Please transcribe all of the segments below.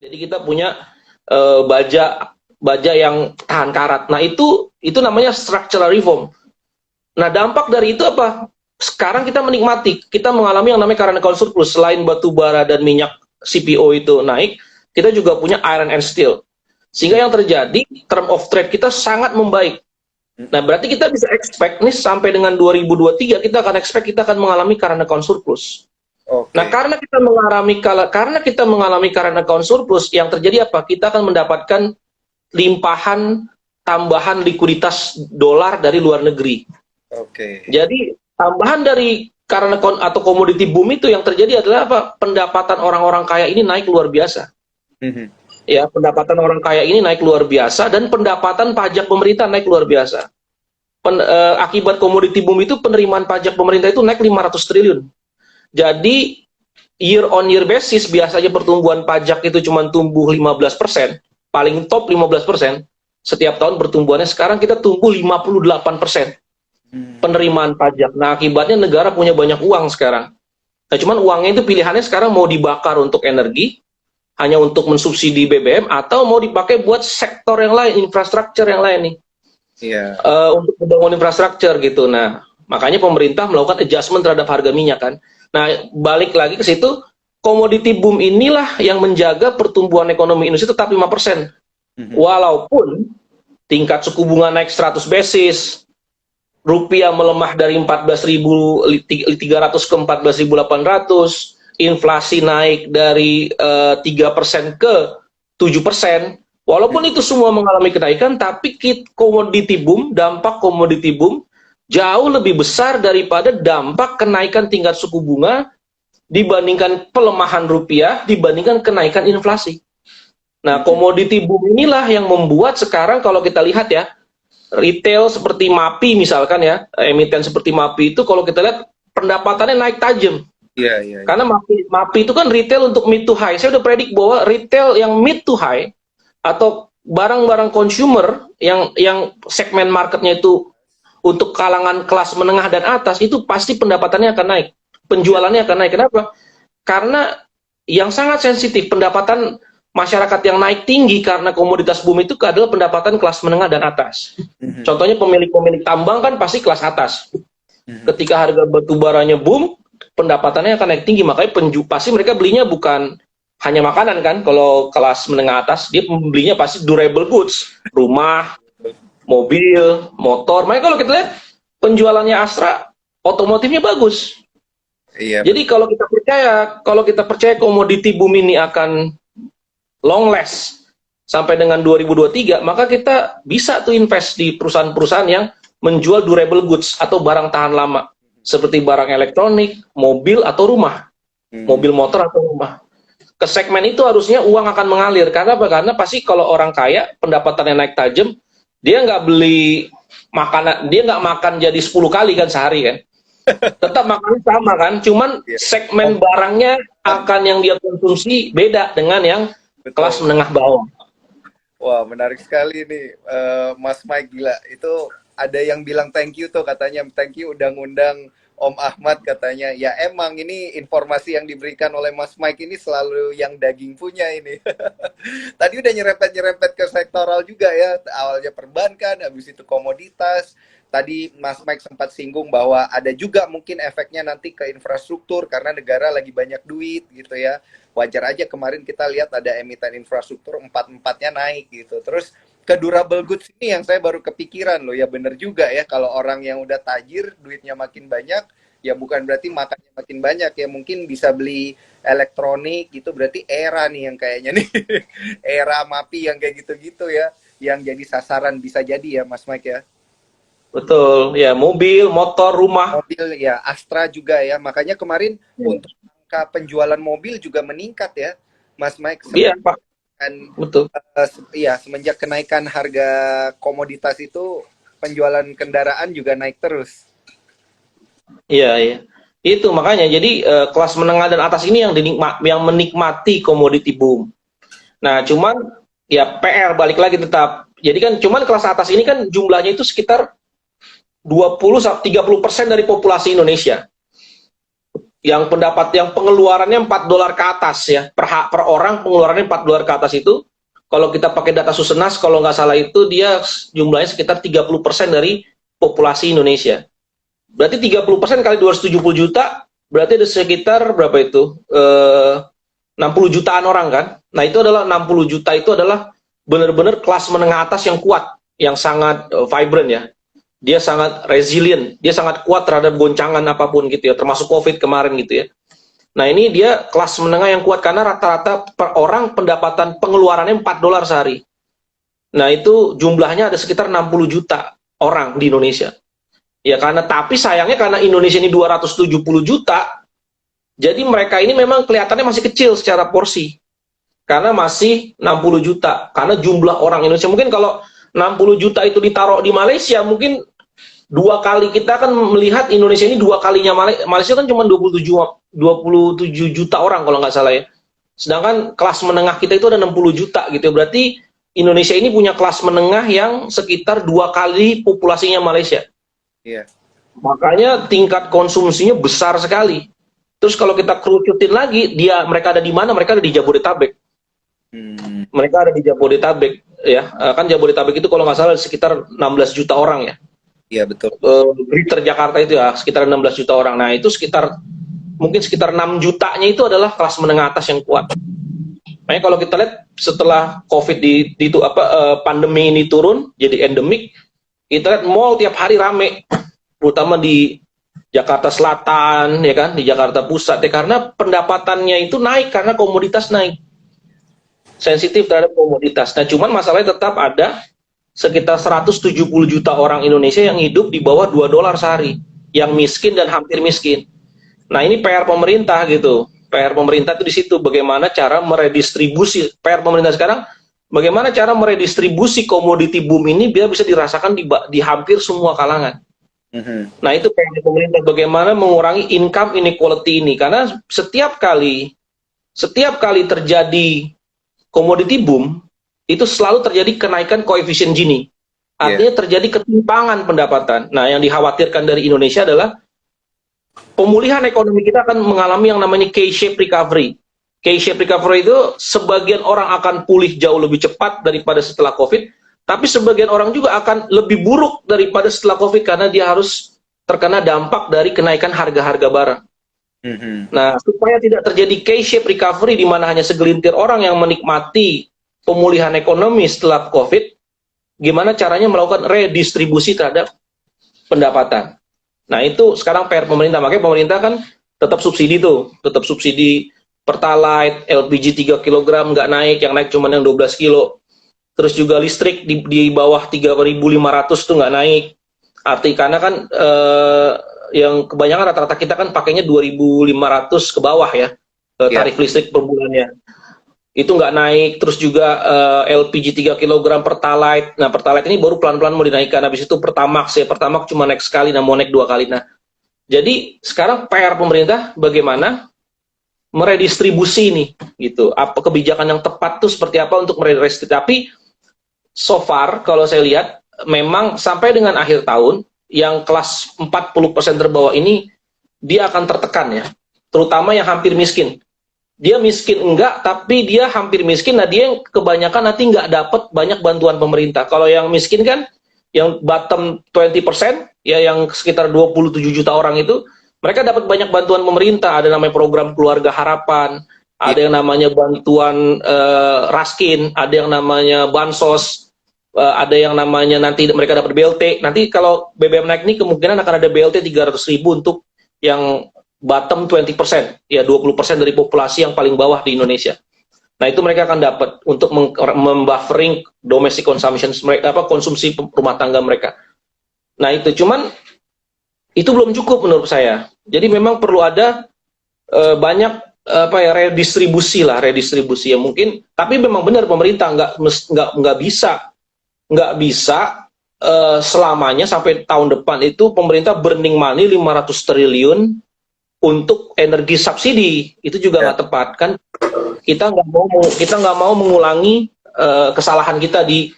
Jadi kita punya baja baja yang tahan karat. Nah, itu namanya structural reform. Nah, dampak dari itu apa? Sekarang kita menikmati, kita mengalami yang namanya current account surplus. Selain batu bara dan minyak CPO itu naik, kita juga punya iron and steel. Sehingga yang terjadi, term of trade kita sangat membaik. Nah, berarti kita bisa expect nih sampai dengan 2023 kita akan expect kita akan mengalami current account surplus. Nah, Oke. karena kita mengalami current account surplus, yang terjadi apa? Kita akan mendapatkan limpahan tambahan likuiditas dolar dari luar negeri. Oke. Jadi tambahan dari karena atau komoditi boom itu yang terjadi adalah apa? Pendapatan orang-orang kaya ini naik luar biasa. Mhm. Ya, pendapatan orang kaya ini naik luar biasa dan pendapatan pajak pemerintah naik luar biasa. Akibat komoditi boom itu penerimaan pajak pemerintah itu naik 500 triliun. Jadi year on year basis biasanya pertumbuhan pajak itu cuma tumbuh 15%, paling top 15%. Setiap tahun pertumbuhannya, sekarang kita tumbuh 58% Hmm. penerimaan pajak. Nah, akibatnya negara punya banyak uang sekarang. Nah, cuman uangnya itu pilihannya sekarang mau dibakar untuk energi, hanya untuk mensubsidi BBM, atau mau dipakai buat sektor yang lain, infrastruktur yang lain nih, Iya. untuk membangun infrastruktur gitu. Nah, makanya pemerintah melakukan adjustment terhadap harga minyak kan. Nah, balik lagi ke situ, komoditi boom inilah yang menjaga pertumbuhan ekonomi Indonesia tetap 5%. Mhm. Walaupun tingkat suku bunga naik 100 basis, rupiah melemah dari 14.300 ke 14.800, inflasi naik dari 3% ke 7%. Walaupun itu semua mengalami kenaikan, tapi komoditi boom, dampak komoditi boom jauh lebih besar daripada dampak kenaikan tingkat suku bunga dibandingkan pelemahan rupiah dibandingkan kenaikan inflasi. Nah, Mhm. komoditi boom inilah yang membuat sekarang kalau kita lihat ya, retail seperti MAPI misalkan ya, emiten seperti MAPI itu kalau kita lihat pendapatannya naik tajam. Iya, iya, iya. Karena MAPI itu kan retail untuk mid to high. Saya udah predik bahwa retail yang mid to high atau barang-barang consumer yang segmen marketnya itu untuk kalangan kelas menengah dan atas itu pasti pendapatannya akan naik. Iya. Penjualannya akan naik. Kenapa? Karena yang sangat sensitif pendapatan masyarakat yang naik tinggi karena komoditas boom itu adalah pendapatan kelas menengah dan atas. Mhm. Contohnya pemilik-pemilik tambang kan pasti kelas atas. Mhm. Ketika harga batu baranya boom, pendapatannya akan naik tinggi. Makanya pasti mereka belinya bukan hanya makanan kan. Kalau kelas menengah atas, dia belinya pasti durable goods. Rumah, mobil, motor. Makanya kalau kita lihat penjualannya Astra, otomotifnya bagus. Iya, Jadi betul. kalau kita percaya komoditi boom ini akan long last sampai dengan 2023, maka kita bisa tuh invest di perusahaan-perusahaan yang menjual durable goods atau barang tahan lama, seperti barang elektronik, mobil atau rumah, Mhm. mobil motor atau rumah. Ke segmen itu harusnya uang akan mengalir. Karena apa? Karena pasti kalau orang kaya pendapatannya naik tajam, dia nggak beli makanan, dia nggak makan jadi 10 kali kan sehari kan. Tetap makannya sama kan, cuman Iya. segmen Oh, barangnya akan yang dia konsumsi beda dengan yang kelas betul. menengah bawah. Wah, menarik sekali nih, Mas Mike, gila. Itu ada yang bilang thank you tuh katanya, thank you udah ngundang Om Ahmad katanya. Ya emang ini informasi yang diberikan oleh Mas Mike ini selalu yang daging punya ini. Tadi udah nyerempet-nyerempet ke sektoral juga ya. Awalnya perbankan, habis itu komoditas. Tadi Mas Mike sempat singgung bahwa ada juga mungkin efeknya nanti ke infrastruktur karena negara lagi banyak duit gitu ya. Wajar aja kemarin kita lihat ada emiten infrastruktur empat-empatnya naik gitu. Terus ke durable goods ini yang saya baru kepikiran loh, ya bener juga ya, kalau orang yang udah tajir duitnya makin banyak, ya bukan berarti makannya makin banyak ya, mungkin bisa beli elektronik gitu, berarti era nih yang kayaknya nih era MAPI yang kayak gitu-gitu ya, yang jadi sasaran bisa jadi ya Mas Mike ya. Betul, ya mobil, motor, rumah. Mobil ya, Astra juga ya, makanya kemarin untuk angka penjualan mobil juga meningkat ya Mas Mike, Iya, semenjak Pak. Betul. iya, semenjak kenaikan harga komoditas itu penjualan kendaraan juga naik terus. Iya, iya. Itu makanya jadi kelas menengah dan atas ini yang menikmati komoditi boom. Nah, cuman ya PR balik lagi tetap. Jadi kan cuman kelas atas ini kan jumlahnya itu sekitar 20-30% dari populasi Indonesia. yang pengeluarannya $4 ke atas ya, per orang pengeluarannya $4 ke atas itu, kalau kita pakai data Susenas, kalau nggak salah itu dia jumlahnya sekitar 30% dari populasi Indonesia. Berarti 30% kali 270 juta, berarti ada sekitar berapa itu? 60 jutaan orang kan? Nah itu adalah 60 juta itu adalah benar-benar kelas menengah atas yang kuat, yang sangat vibrant ya. Dia sangat resilient, dia sangat kuat terhadap goncangan apapun gitu ya, termasuk COVID kemarin gitu ya. Nah ini dia kelas menengah yang kuat karena rata-rata per orang pendapatan pengeluarannya $4 sehari. Nah itu jumlahnya ada sekitar 60 juta orang di Indonesia. Ya tapi sayangnya karena Indonesia ini 270 juta, jadi mereka ini memang kelihatannya masih kecil secara porsi. Karena masih 60 juta. Karena jumlah orang Indonesia, mungkin kalau 60 juta itu ditaruh di Malaysia, mungkin 2 kali kita akan melihat Indonesia ini 2 kalinya Malaysia kan cuma 27 juta orang kalau nggak salah ya. Sedangkan kelas menengah kita itu ada 60 juta gitu. Berarti Indonesia ini punya kelas menengah yang sekitar 2 kali populasinya Malaysia. Iya. Makanya tingkat konsumsinya besar sekali. Terus kalau kita kerucutin lagi, mereka ada di mana? Mereka ada di Jabodetabek. Mereka ada di Jabodetabek ya. Kan Jabodetabek itu kalau nggak salah sekitar 16 juta orang ya. Iya betul. Greater Jakarta itu ya sekitar 16 juta orang. Nah itu mungkin sekitar 6 jutanya itu adalah kelas menengah atas yang kuat. Makanya kalau kita lihat setelah COVID pandemi ini turun jadi endemik, kita lihat mall tiap hari rame, terutama di Jakarta Selatan ya kan, di Jakarta Pusat ya, karena pendapatannya itu naik karena komoditas naik, sensitif terhadap komoditas. Nah cuman masalahnya tetap ada sekitar 170 juta orang Indonesia yang hidup di bawah $2 sehari, yang miskin dan hampir miskin. Nah ini PR pemerintah gitu. PR pemerintah itu di situ, bagaimana cara meredistribusi. PR pemerintah sekarang, bagaimana cara meredistribusi komoditi boom ini biar bisa dirasakan di hampir semua kalangan. Nah itu PR pemerintah, bagaimana mengurangi income inequality ini. Karena setiap kali terjadi komoditi boom, itu selalu terjadi kenaikan koefisien Gini. Artinya terjadi ketimpangan pendapatan. Nah, yang dikhawatirkan dari Indonesia adalah pemulihan ekonomi kita akan mengalami yang namanya K-shape recovery. K-shape recovery itu sebagian orang akan pulih jauh lebih cepat daripada setelah COVID, tapi sebagian orang juga akan lebih buruk daripada setelah COVID karena dia harus terkena dampak dari kenaikan harga-harga barang. Nah, supaya tidak terjadi K-shape recovery di mana hanya segelintir orang yang menikmati pemulihan ekonomi setelah COVID, gimana caranya melakukan redistribusi terhadap pendapatan. Nah itu sekarang PR pemerintah, makanya pemerintah kan tetap subsidi Pertalite, LPG 3 kg nggak naik, yang naik cuma yang 12 kilo. Terus juga listrik di bawah 3.500 tuh nggak naik. Karena kan yang kebanyakan rata-rata kita kan pakainya 2.500 ke bawah ya, tarif listrik per bulannya. Itu nggak naik. Terus juga LPG 3 kg Pertalite. Nah Pertalite ini baru pelan-pelan mau dinaikkan. Habis itu Pertamax cuma naik sekali, nah mau naik 2 kali. Nah jadi sekarang PR pemerintah bagaimana meredistribusi ini gitu. Apa kebijakan yang tepat tuh seperti apa untuk meredistribusi. Tapi so far kalau saya lihat memang sampai dengan akhir tahun yang kelas 40% terbawah ini dia akan tertekan ya. Terutama yang hampir miskin. Dia miskin enggak, tapi dia hampir miskin. Nah dia yang kebanyakan nanti enggak dapat banyak bantuan pemerintah. Kalau yang miskin kan, yang bottom 20%, ya yang sekitar 27 juta orang itu, mereka dapat banyak bantuan pemerintah. Ada namanya program Keluarga Harapan, ada yang namanya bantuan Raskin, ada yang namanya Bansos, ada yang namanya nanti mereka dapat BLT. Nanti kalau BBM naik ini kemungkinan akan ada BLT 300.000 untuk yang bottom 20%, ya 20% dari populasi yang paling bawah di Indonesia. Nah itu mereka akan dapat untuk membuffering domestic consumption mereka, konsumsi rumah tangga mereka. Nah itu cuman itu belum cukup menurut saya. Jadi memang perlu ada banyak redistribusi ya mungkin. Tapi memang benar pemerintah nggak bisa selamanya sampai tahun depan itu pemerintah burning money 500 triliun untuk energi subsidi. Itu juga nggak tepat kan. Kita nggak mau mengulangi kesalahan kita di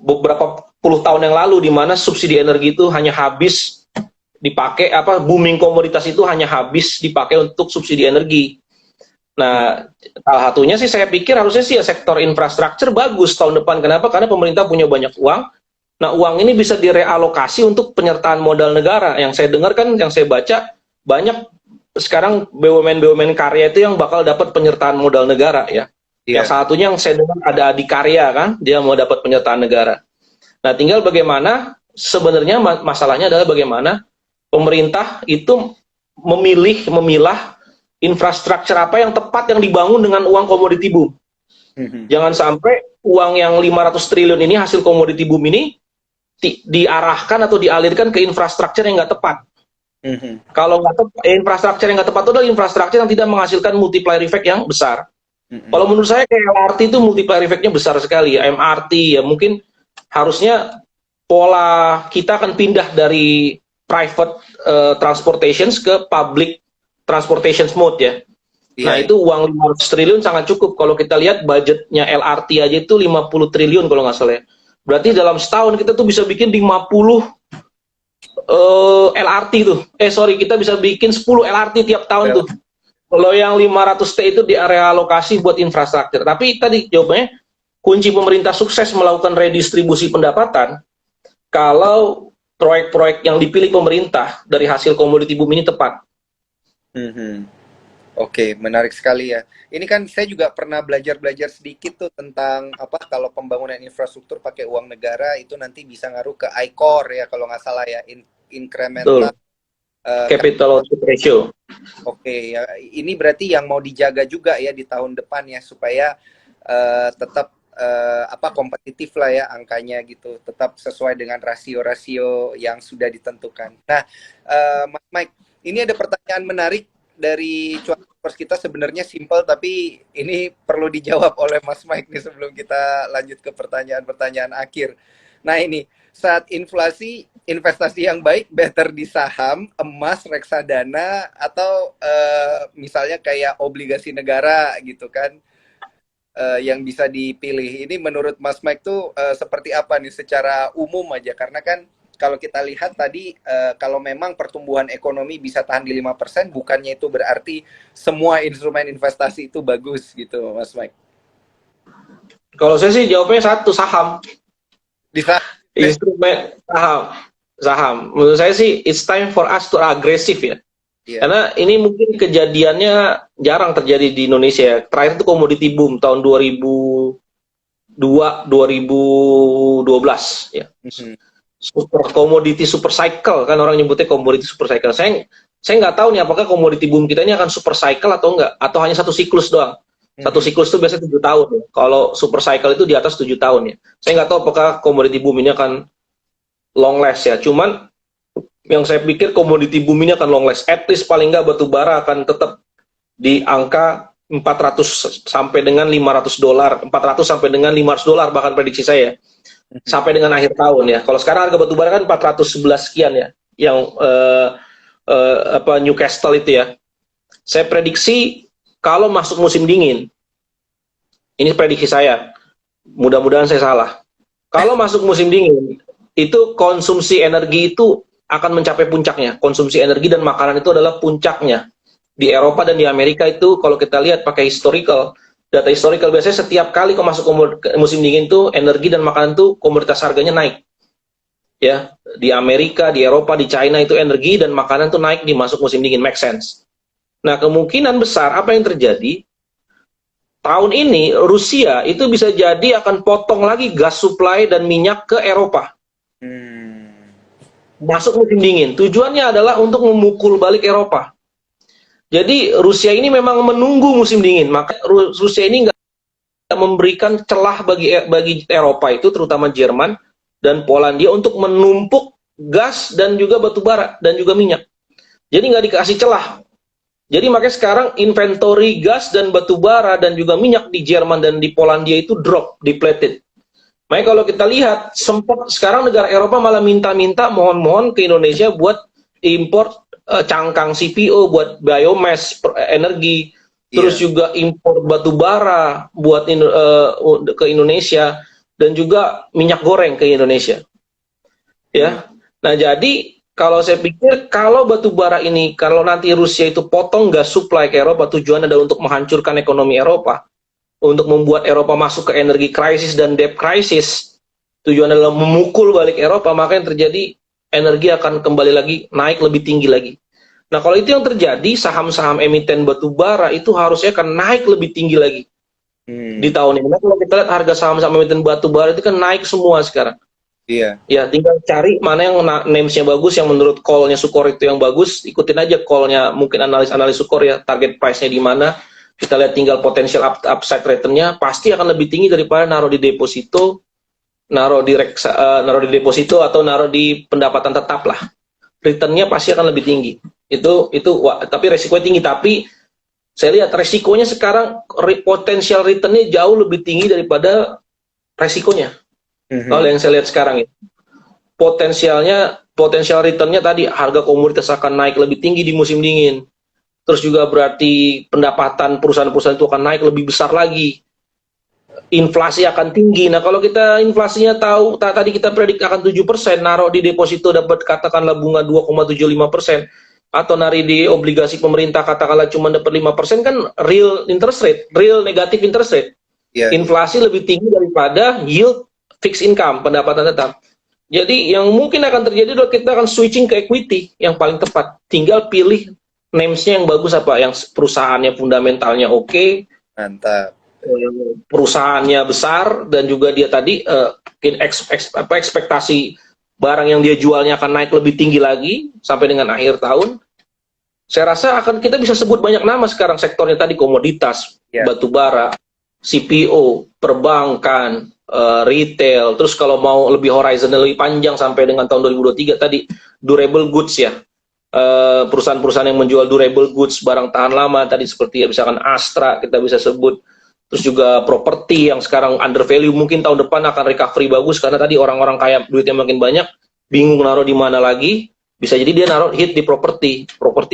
beberapa puluh tahun yang lalu di mana subsidi energi itu hanya habis dipakai booming komoditas itu hanya habis dipakai untuk subsidi energi. Nah, salah satunya sih saya pikir harusnya sih ya sektor infrastruktur bagus tahun depan. Kenapa? Karena pemerintah punya banyak uang. Nah, uang ini bisa direalokasi untuk penyertaan modal negara. Yang saya dengar kan, yang saya baca, banyak sekarang BUMN-BUMN karya itu yang bakal dapat penyertaan modal negara ya. Yang satunya yang saya dengar ada Adikarya kan, dia mau dapat penyertaan negara. Nah, tinggal bagaimana sebenarnya masalahnya adalah bagaimana pemerintah itu memilah infrastruktur apa yang tepat yang dibangun dengan uang komoditi boom. Jangan sampai uang yang 500 triliun ini hasil komoditi boom ini diarahkan atau dialirkan ke infrastruktur yang nggak tepat. Kalau nggak tepat, infrastruktur yang nggak tepat itu adalah infrastruktur yang tidak menghasilkan multiplier effect yang besar. Kalau menurut saya kayak LRT itu multiplier effect-nya besar sekali ya. MRT ya mungkin harusnya pola kita akan pindah dari private transportations ke public transportation mode ya. Nah itu uang 500 triliun sangat cukup. Kalau kita lihat budgetnya LRT aja itu 50 triliun kalau nggak salah ya. Berarti dalam setahun kita tuh bisa bikin 50 LRT tuh. Kita bisa bikin 10 LRT tiap tahun tuh. Kalau yang 500T itu direalokasi buat infrastruktur. Tapi tadi jawabannya, kunci pemerintah sukses melakukan redistribusi pendapatan, kalau proyek-proyek yang dipilih pemerintah dari hasil komoditi boom ini tepat. Oke, menarik sekali ya. Ini kan saya juga pernah belajar sedikit tuh tentang kalau pembangunan infrastruktur pakai uang negara itu nanti bisa ngaruh ke ICOR ya kalau nggak salah ya, incremental capital ratio. Oke, ya ini berarti yang mau dijaga juga ya di tahun depan ya supaya tetap kompetitif lah ya angkanya gitu, tetap sesuai dengan rasio-rasio yang sudah ditentukan. Nah, Mas Mike, ini ada pertanyaan menarik dari cuaners kita, sebenarnya simpel tapi ini perlu dijawab oleh Mas Mike nih sebelum kita lanjut ke pertanyaan-pertanyaan akhir. Nah ini, saat inflasi, investasi yang baik better di saham, emas, reksadana, atau misalnya kayak obligasi negara gitu kan, yang bisa dipilih. Ini menurut Mas Mike tuh seperti apa nih secara umum aja? Karena kan kalau kita lihat tadi, kalau memang pertumbuhan ekonomi bisa tahan di 5%, bukannya itu berarti semua instrumen investasi itu bagus gitu, Mas Mike. Kalau saya sih jawabnya satu, saham. Instrumen saham. Menurut saya sih it's time for us to agresif ya. Karena ini mungkin kejadiannya jarang terjadi di Indonesia. Terakhir itu komoditi boom tahun 2002 2012 ya. Komoditi super cycle kan orang nyebutnya komoditi super cycle. Saya nggak tahu nih apakah komoditi boom kita ini akan super cycle atau enggak, atau hanya satu siklus doang. Satu siklus itu biasanya 7 tahun ya. Kalau super cycle itu di atas 7 tahun ya. Saya nggak tahu apakah komoditi boom ini akan long last ya. Cuman yang saya pikir komoditi boom ini akan long last. At least paling nggak batu bara akan tetap di angka 400 sampai dengan 500 dolar, 400 sampai dengan 500 dolar bahkan prediksi saya. Sampai dengan akhir tahun ya. Kalau sekarang harga batu bara kan 411 sekian ya. Yang Newcastle itu ya. Saya prediksi kalau masuk musim dingin, ini prediksi saya, mudah-mudahan saya salah. Kalau masuk musim dingin, itu konsumsi energi itu akan mencapai puncaknya. Konsumsi energi dan makanan itu adalah puncaknya. Di Eropa dan di Amerika itu kalau kita lihat pakai data historical, biasanya setiap kali kalau masuk musim dingin itu energi dan makanan itu komoditas harganya naik. Ya, di Amerika, di Eropa, di China itu energi dan makanan itu naik di masuk musim dingin, make sense. Nah, kemungkinan besar apa yang terjadi tahun ini Rusia itu bisa jadi akan potong lagi gas supply dan minyak ke Eropa. Masuk musim dingin. Tujuannya adalah untuk memukul balik Eropa. Jadi Rusia ini memang menunggu musim dingin. Maka Rusia ini nggak memberikan celah bagi Eropa itu, terutama Jerman dan Polandia untuk menumpuk gas dan juga batu bara dan juga minyak. Jadi nggak dikasih celah. Jadi makanya sekarang inventory gas dan batu bara dan juga minyak di Jerman dan di Polandia itu drop, depleted. Makanya kalau kita lihat, sempat sekarang negara Eropa malah minta-minta, mohon-mohon ke Indonesia buat import cangkang CPO, buat biomass energi, terus juga impor batu bara buat ke Indonesia, dan juga minyak goreng ke Indonesia. Ya, nah jadi Kalau saya pikir kalau batu bara ini, kalau nanti Rusia itu potong gas supply ke Eropa, tujuannya adalah untuk menghancurkan ekonomi Eropa, untuk membuat Eropa masuk ke energi krisis dan debt krisis, tujuannya adalah memukul balik Eropa, maka yang terjadi energi akan kembali lagi naik lebih tinggi lagi. Nah, kalau itu yang terjadi, saham-saham emiten batu bara itu harusnya akan naik lebih tinggi lagi di tahun ini. Nah, kalau kita lihat harga saham-saham emiten batu bara itu kan naik semua sekarang. Iya. Ya, tinggal cari mana yang names-nya bagus, yang menurut call-nya Sukor itu yang bagus, ikutin aja call-nya, mungkin analis-analis Sukor ya, target price-nya di mana, kita lihat tinggal potential upside return-nya, pasti akan lebih tinggi daripada naruh di deposito, naruh di deposito atau naruh di pendapatan tetap lah. Return-nya pasti akan lebih tinggi. Wah, tapi resikonya tinggi, tapi saya lihat resikonya sekarang, potensial return-nya jauh lebih tinggi daripada resikonya. Kalau yang saya lihat sekarang itu potensial return-nya tadi harga komoditas akan naik lebih tinggi di musim dingin. Terus juga berarti pendapatan perusahaan-perusahaan itu akan naik lebih besar lagi. Inflasi akan tinggi. Nah, kalau kita inflasinya tahu tadi kita predik akan 7%, naruh di deposito dapat katakanlah bunga 2,75%, atau nari di obligasi pemerintah katakanlah cuma dapat 5%, kan real interest rate, real negative interest rate. Iya. Inflasi lebih tinggi daripada yield fixed income, pendapatan tetap. Jadi yang mungkin akan terjadi adalah kita akan switching ke equity yang paling tepat. Tinggal pilih names-nya yang bagus apa, yang perusahaannya fundamentalnya oke, Mantap. perusahaannya besar, dan juga dia tadi ekspektasi barang yang dia jualnya akan naik lebih tinggi lagi sampai dengan akhir tahun. Saya rasa kita bisa sebut banyak nama sekarang sektornya tadi, komoditas, batu bara, CPO, perbankan, retail, terus kalau mau lebih horizon lebih panjang sampai dengan tahun 2023 tadi, durable goods ya, perusahaan-perusahaan yang menjual durable goods, barang tahan lama tadi seperti ya misalkan Astra kita bisa sebut, terus juga properti yang sekarang under value, mungkin tahun depan akan recovery bagus karena tadi orang-orang kaya duitnya makin banyak, bingung naruh di mana lagi, bisa jadi dia naruh hit di properti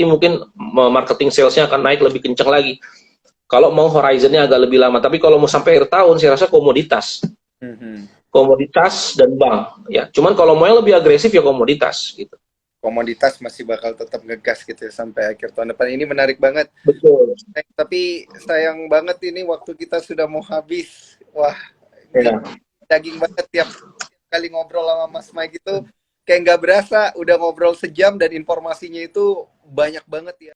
mungkin marketing salesnya akan naik lebih kencang lagi. Kalau mau horizonnya agak lebih lama, tapi kalau mau sampai akhir tahun, saya rasa komoditas dan bank. Ya, cuman kalau mau yang lebih agresif ya komoditas gitu. Komoditas masih bakal tetap ngegas gitu ya, sampai akhir tahun depan. Ini menarik banget. Betul. Tapi sayang banget ini waktu kita sudah mau habis. Wah, Ya. daging banget tiap kali ngobrol sama Mas Mike itu kayak nggak berasa udah ngobrol sejam dan informasinya itu banyak banget ya.